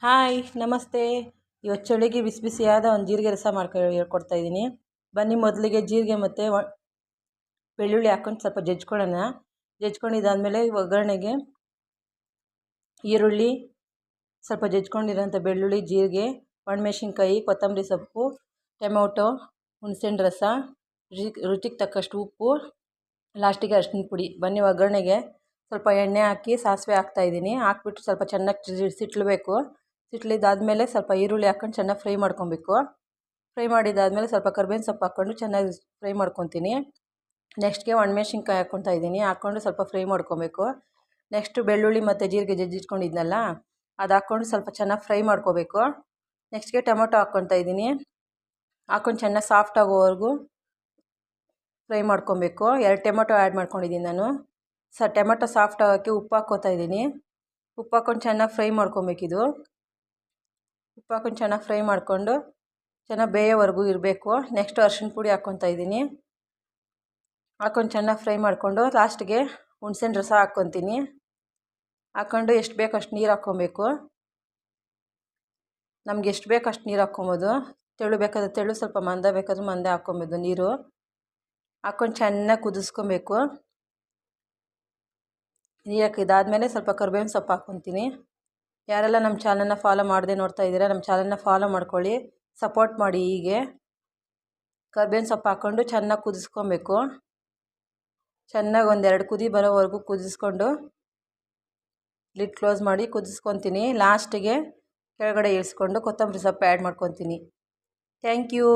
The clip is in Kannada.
ಹಾಯ್ ನಮಸ್ತೆ. ಇವತ್ತು ಚಳಿಗೆ ಬಿಸಿ ಬಿಸಿಯಾದ ಒಂದು ಜೀರಿಗೆ ರಸ ಹೇಳ್ಕೊಡ್ತಾ ಇದ್ದೀನಿ. ಬನ್ನಿ ಮೊದಲಿಗೆ ಜೀರಿಗೆ ಮತ್ತು ಬೆಳ್ಳುಳ್ಳಿ ಹಾಕ್ಕೊಂಡು ಸ್ವಲ್ಪ ಜಜ್ಕೊಳ್ಳೋಣ. ಜಜ್ಕೊಂಡಿದ್ದಾದಮೇಲೆ ಒಗ್ಗರಣೆಗೆ ಈರುಳ್ಳಿ, ಸ್ವಲ್ಪ ಜಜ್ಕೊಂಡಿರೋಂಥ ಬೆಳ್ಳುಳ್ಳಿ, ಜೀರಿಗೆ, ಒಣಮೆಣಸಿನ್ಕಾಯಿ, ಕೊತ್ತಂಬರಿ ಸೊಪ್ಪು, ಟೊಮೊಟೊ, ಹುಣಸೆಹಣ್ಣು ರಸ, ರುಚಿಗೆ ತಕ್ಕಷ್ಟು ಉಪ್ಪು, ಲಾಸ್ಟಿಗೆ ಅರಿಶಿನ ಪುಡಿ. ಬನ್ನಿ ಒಗ್ಗರಣೆಗೆ ಸ್ವಲ್ಪ ಎಣ್ಣೆ ಹಾಕಿ ಸಾಸಿವೆ ಹಾಕ್ತಾಯಿದ್ದೀನಿ. ಹಾಕ್ಬಿಟ್ಟು ಸ್ವಲ್ಪ ಚೆನ್ನಾಗಿ ಸಿಟ್ಲಬೇಕು. ಸಿಟ್ಲಿದ್ದಾದಮೇಲೆ ಸ್ವಲ್ಪ ಈರುಳ್ಳಿ ಹಾಕ್ಕೊಂಡು ಚೆನ್ನಾಗಿ ಫ್ರೈ ಮಾಡ್ಕೊಬೇಕು. ಫ್ರೈ ಮಾಡಿದ್ದಾದಮೇಲೆ ಸ್ವಲ್ಪ ಕರ್ಬೇವಿನ ಸೊಪ್ಪು ಹಾಕ್ಕೊಂಡು ಚೆನ್ನಾಗಿ ಫ್ರೈ ಮಾಡ್ಕೊತೀನಿ. ನೆಕ್ಸ್ಟ್ಗೆ ಒಣಮೆಣ್ಸಿನ್ಕಾಯಿ ಹಾಕ್ಕೊತಾ ಇದ್ದೀನಿ. ಹಾಕ್ಕೊಂಡು ಸ್ವಲ್ಪ ಫ್ರೈ ಮಾಡ್ಕೊಬೇಕು. ನೆಕ್ಸ್ಟು ಬೆಳ್ಳುಳ್ಳಿ ಮತ್ತು ಜೀರಿಗೆ ಜಜ್ಜಿಟ್ಕೊಂಡಿದ್ನಲ್ಲ ಅದು ಹಾಕ್ಕೊಂಡು ಸ್ವಲ್ಪ ಚೆನ್ನಾಗಿ ಫ್ರೈ ಮಾಡ್ಕೋಬೇಕು. ನೆಕ್ಸ್ಟ್ಗೆ ಟೊಮೊಟೊ ಹಾಕ್ಕೊತಾ ಇದ್ದೀನಿ. ಹಾಕ್ಕೊಂಡು ಚೆನ್ನಾಗಿ ಸಾಫ್ಟ್ ಆಗೋವರೆಗೂ ಫ್ರೈ ಮಾಡ್ಕೊಬೇಕು. 2 ಟೊಮೊಟೊ ಆ್ಯಡ್ ಮಾಡ್ಕೊಂಡಿದ್ದೀನಿ ನಾನು. ಟೊಮೊಟೊ ಸಾಫ್ಟ್ ಆಗೋಕ್ಕೆ ಉಪ್ಪು ಹಾಕ್ಕೋತಾ ಇದ್ದೀನಿ. ಉಪ್ಪು ಹಾಕ್ಕೊಂಡು ಚೆನ್ನಾಗಿ ಫ್ರೈ ಮಾಡ್ಕೊಬೇಕಿದು. ಉಪ್ಪು ಹಾಕ್ಕೊಂಡು ಚೆನ್ನಾಗಿ ಫ್ರೈ ಮಾಡಿಕೊಂಡು ಚೆನ್ನಾಗಿ ಬೇಯೋವರೆಗೂ ಇರಬೇಕು. ನೆಕ್ಸ್ಟು ಅರಿಶಿನ ಪುಡಿ ಹಾಕ್ಕೊತಾ ಇದ್ದೀನಿ. ಹಾಕ್ಕೊಂಡು ಚೆನ್ನಾಗಿ ಫ್ರೈ ಮಾಡಿಕೊಂಡು ಲಾಸ್ಟಿಗೆ ಹುಣಸೆಹಣ್ಣು ರಸ ಹಾಕ್ಕೊತೀನಿ. ಹಾಕ್ಕೊಂಡು ಎಷ್ಟು ಬೇಕು ಅಷ್ಟು ನೀರು ಹಾಕ್ಕೊಬೇಕು. ನಮ್ಗೆ ಎಷ್ಟು ಬೇಕು ಅಷ್ಟು ನೀರು ಹಾಕ್ಕೊಬೋದು. ತೆಳು ಬೇಕಾದ್ರೆ ತೆಳು, ಸ್ವಲ್ಪ ಮಂದ ಬೇಕಾದ್ರೆ ಮಂದ ಹಾಕ್ಕೊಬೋದು ನೀರು. ಹಾಕ್ಕೊಂಡು ಚೆನ್ನಾಗಿ ಕುದಿಸ್ಕೊಬೇಕು. ನೀರು ಹಾಕಿದ್ದಾದಮೇಲೆ ಸ್ವಲ್ಪ ಕರ್ಬೇವಿನ ಸೊಪ್ಪು ಹಾಕ್ಕೊತೀನಿ. ಯಾರೆಲ್ಲ ನಮ್ಮ ಚಾನಲ್ನ ಫಾಲೋ ಮಾಡದೆ ನೋಡ್ತಾ ಇದ್ದೀರಾ, ನಮ್ಮ ಚಾನಲ್ನ ಫಾಲೋ ಮಾಡ್ಕೊಳ್ಳಿ, ಸಪೋರ್ಟ್ ಮಾಡಿ. ಹೀಗೆ ಕರ್ಬೇವಿನ ಸೊಪ್ಪು ಹಾಕ್ಕೊಂಡು ಚೆನ್ನಾಗಿ ಕುದಿಸ್ಕೊಬೇಕು. ಚೆನ್ನಾಗಿ 1-2 ಕುದಿ ಬರೋವರೆಗೂ ಕುದಿಸ್ಕೊಂಡು ಲಿಡ್ ಕ್ಲೋಸ್ ಮಾಡಿ ಕುದಿಸ್ಕೊತೀನಿ. ಲಾಸ್ಟಿಗೆ ಕೆಳಗಡೆ ಇಳಿಸ್ಕೊಂಡು ಕೊತ್ತಂಬರಿ ಸೊಪ್ಪು ಆ್ಯಡ್ ಮಾಡ್ಕೊತೀನಿ. Thank you.